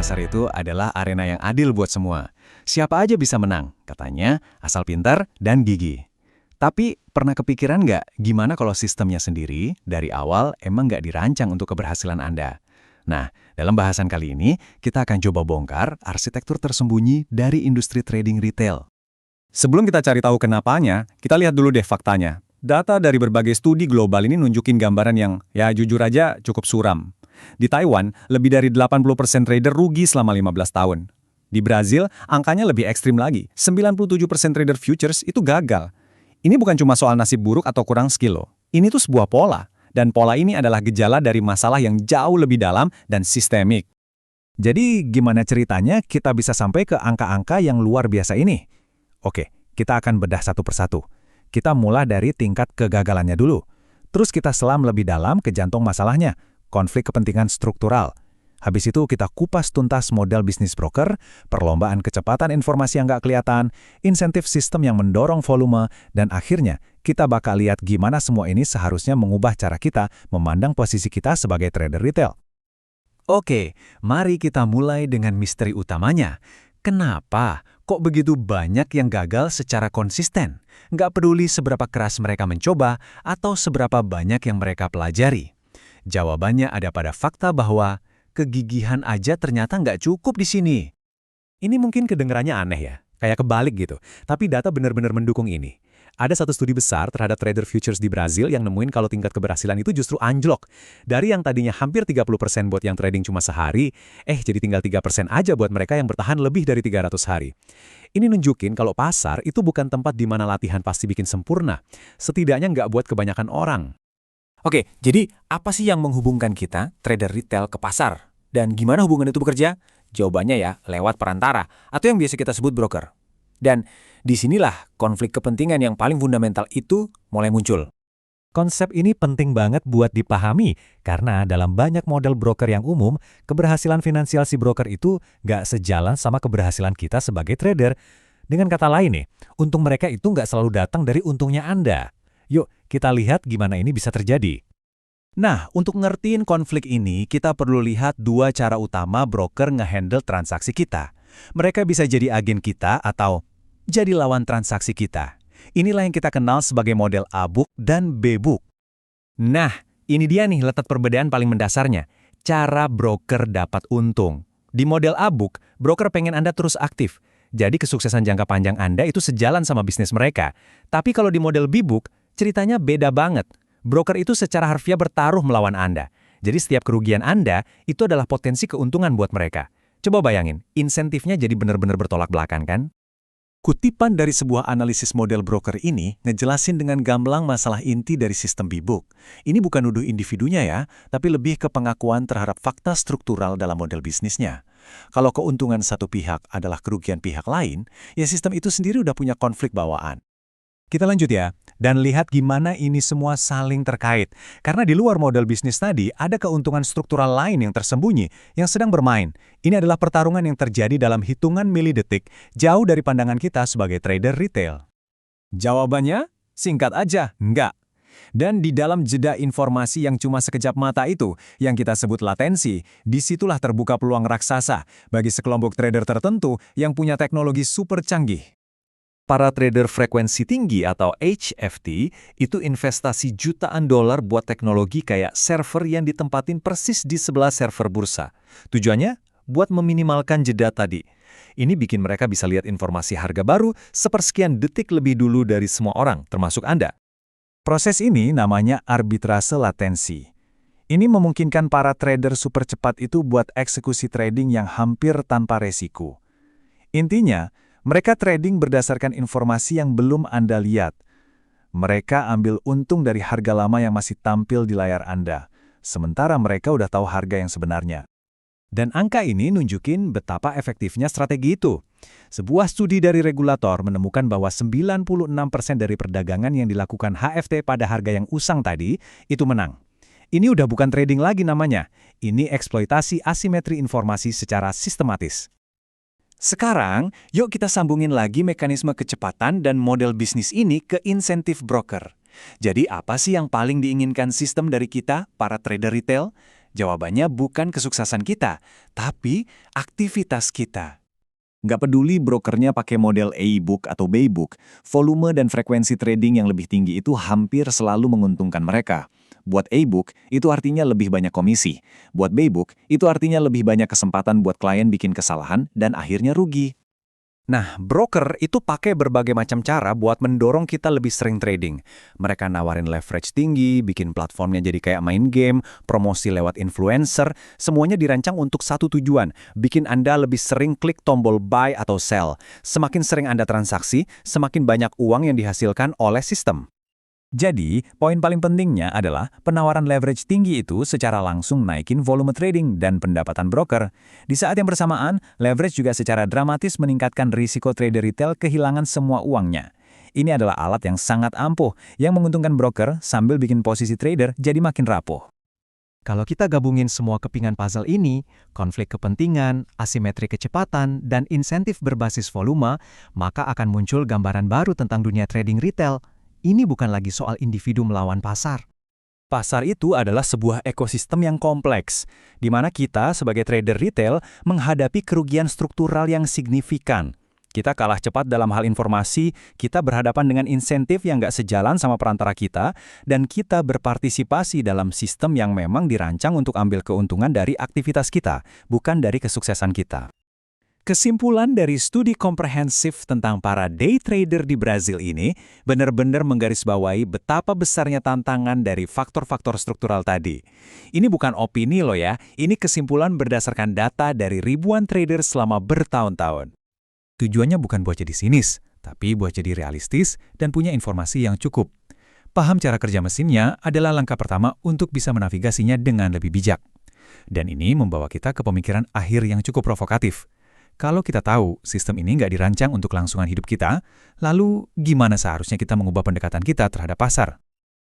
pasar itu adalah arena yang adil buat semua. Siapa aja bisa menang, katanya, asal pintar dan gigih. Tapi pernah kepikiran nggak gimana kalau sistemnya sendiri dari awal emang nggak dirancang untuk keberhasilan Anda? Nah, dalam bahasan kali ini, kita akan coba bongkar arsitektur tersembunyi dari industri trading retail. Sebelum kita cari tahu kenapanya, kita lihat dulu deh faktanya. Data dari berbagai studi global ini nunjukin gambaran yang, ya jujur aja, cukup suram. Di Taiwan, lebih dari 80% trader rugi selama 15 tahun. Di Brazil, angkanya lebih ekstrim lagi. 97% trader futures itu gagal. Ini bukan cuma soal nasib buruk atau kurang skill loh. Ini tuh sebuah pola. Dan pola ini adalah gejala dari masalah yang jauh lebih dalam dan sistemik. Jadi gimana ceritanya kita bisa sampai ke angka-angka yang luar biasa ini? Oke, kita akan bedah satu persatu. Kita mulai dari tingkat kegagalannya dulu. Terus kita selam lebih dalam ke jantung masalahnya, konflik kepentingan struktural. Habis itu kita kupas tuntas model bisnis broker, perlombaan kecepatan informasi yang nggak kelihatan, insentif sistem yang mendorong volume, dan akhirnya kita bakal lihat gimana semua ini seharusnya mengubah cara kita memandang posisi kita sebagai trader retail. Oke, mari kita mulai dengan misteri utamanya. Kenapa kok begitu banyak yang gagal secara konsisten? Nggak peduli seberapa keras mereka mencoba atau seberapa banyak yang mereka pelajari. Jawabannya ada pada fakta bahwa kegigihan aja ternyata nggak cukup di sini. Ini mungkin kedengarannya aneh ya, kayak kebalik gitu. Tapi data benar-benar mendukung ini. Ada satu studi besar terhadap trader futures di Brazil yang nemuin kalau tingkat keberhasilan itu justru anjlok. Dari yang tadinya hampir 30% buat yang trading cuma sehari, jadi tinggal 3% aja buat mereka yang bertahan lebih dari 300 hari. Ini nunjukin kalau pasar itu bukan tempat di mana latihan pasti bikin sempurna. Setidaknya nggak buat kebanyakan orang. Oke, jadi apa sih yang menghubungkan kita, trader retail, ke pasar? Dan gimana hubungan itu bekerja? Jawabannya ya, lewat perantara, atau yang biasa kita sebut broker. Dan disinilah konflik kepentingan yang paling fundamental itu mulai muncul. Konsep ini penting banget buat dipahami, karena dalam banyak model broker yang umum, keberhasilan finansial si broker itu nggak sejalan sama keberhasilan kita sebagai trader. Dengan kata lain nih, untung mereka itu nggak selalu datang dari untungnya Anda. Yuk, kita lihat gimana ini bisa terjadi. Nah, untuk ngertiin konflik ini, kita perlu lihat dua cara utama broker ngehandle transaksi kita. Mereka bisa jadi agen kita atau jadi lawan transaksi kita. Inilah yang kita kenal sebagai model A-book dan B-book. Nah, ini dia nih letak perbedaan paling mendasarnya. Cara broker dapat untung. Di model A-book, broker pengen Anda terus aktif. Jadi kesuksesan jangka panjang Anda itu sejalan sama bisnis mereka. Tapi kalau di model B-book, ceritanya beda banget. Broker itu secara harfiah bertaruh melawan Anda. Jadi setiap kerugian Anda itu adalah potensi keuntungan buat mereka. Coba bayangin, insentifnya jadi benar-benar bertolak belakang kan? Kutipan dari sebuah analisis model broker ini ngejelasin dengan gamblang masalah inti dari sistem B-book. Ini bukan nuduh individunya ya, tapi lebih ke pengakuan terhadap fakta struktural dalam model bisnisnya. Kalau keuntungan satu pihak adalah kerugian pihak lain, ya sistem itu sendiri udah punya konflik bawaan. Kita lanjut ya, dan lihat gimana ini semua saling terkait. Karena di luar model bisnis tadi, ada keuntungan struktural lain yang tersembunyi, yang sedang bermain. Ini adalah pertarungan yang terjadi dalam hitungan milidetik, jauh dari pandangan kita sebagai trader retail. Jawabannya, singkat aja, enggak. Dan di dalam jeda informasi yang cuma sekejap mata itu, yang kita sebut latensi, disitulah terbuka peluang raksasa bagi sekelompok trader tertentu yang punya teknologi super canggih. Para trader frekuensi tinggi atau HFT itu investasi jutaan dolar buat teknologi kayak server yang ditempatin persis di sebelah server bursa. Tujuannya? Buat meminimalkan jeda tadi. Ini bikin mereka bisa lihat informasi harga baru sepersekian detik lebih dulu dari semua orang, termasuk Anda. Proses ini namanya arbitrase latensi. Ini memungkinkan para trader super cepat itu buat eksekusi trading yang hampir tanpa resiko. Intinya, mereka trading berdasarkan informasi yang belum Anda lihat. Mereka ambil untung dari harga lama yang masih tampil di layar Anda, sementara mereka udah tahu harga yang sebenarnya. Dan angka ini nunjukin betapa efektifnya strategi itu. Sebuah studi dari regulator menemukan bahwa 96% dari perdagangan yang dilakukan HFT pada harga yang usang tadi, itu menang. Ini udah bukan trading lagi namanya. Ini eksploitasi asimetri informasi secara sistematis. Sekarang, yuk kita sambungin lagi mekanisme kecepatan dan model bisnis ini ke insentif broker. Jadi apa sih yang paling diinginkan sistem dari kita, para trader retail? Jawabannya bukan kesuksesan kita, tapi aktivitas kita. Nggak peduli brokernya pakai model A-book atau B-book, volume dan frekuensi trading yang lebih tinggi itu hampir selalu menguntungkan mereka. Buat A-book, itu artinya lebih banyak komisi. Buat B-book, itu artinya lebih banyak kesempatan buat klien bikin kesalahan dan akhirnya rugi. Nah, broker itu pakai berbagai macam cara buat mendorong kita lebih sering trading. Mereka nawarin leverage tinggi, bikin platformnya jadi kayak main game, promosi lewat influencer, semuanya dirancang untuk satu tujuan, bikin Anda lebih sering klik tombol buy atau sell. Semakin sering Anda transaksi, semakin banyak uang yang dihasilkan oleh sistem. Jadi, poin paling pentingnya adalah penawaran leverage tinggi itu secara langsung naikin volume trading dan pendapatan broker. Di saat yang bersamaan, leverage juga secara dramatis meningkatkan risiko trader retail kehilangan semua uangnya. Ini adalah alat yang sangat ampuh, yang menguntungkan broker sambil bikin posisi trader jadi makin rapuh. Kalau kita gabungin semua kepingan puzzle ini, konflik kepentingan, asimetri kecepatan, dan insentif berbasis volume, maka akan muncul gambaran baru tentang dunia trading retail. Ini bukan lagi soal individu melawan pasar. Pasar itu adalah sebuah ekosistem yang kompleks, di mana kita sebagai trader retail menghadapi kerugian struktural yang signifikan. Kita kalah cepat dalam hal informasi, kita berhadapan dengan insentif yang nggak sejalan sama perantara kita, dan kita berpartisipasi dalam sistem yang memang dirancang untuk ambil keuntungan dari aktivitas kita, bukan dari kesuksesan kita. Kesimpulan dari studi komprehensif tentang para day trader di Brazil ini benar-benar menggarisbawahi betapa besarnya tantangan dari faktor-faktor struktural tadi. Ini bukan opini loh ya, ini kesimpulan berdasarkan data dari ribuan trader selama bertahun-tahun. Tujuannya bukan buat jadi sinis, tapi buat jadi realistis dan punya informasi yang cukup. Paham cara kerja mesinnya adalah langkah pertama untuk bisa menavigasinya dengan lebih bijak. Dan ini membawa kita ke pemikiran akhir yang cukup provokatif. Kalau kita tahu sistem ini nggak dirancang untuk kelangsungan hidup kita, lalu gimana seharusnya kita mengubah pendekatan kita terhadap pasar?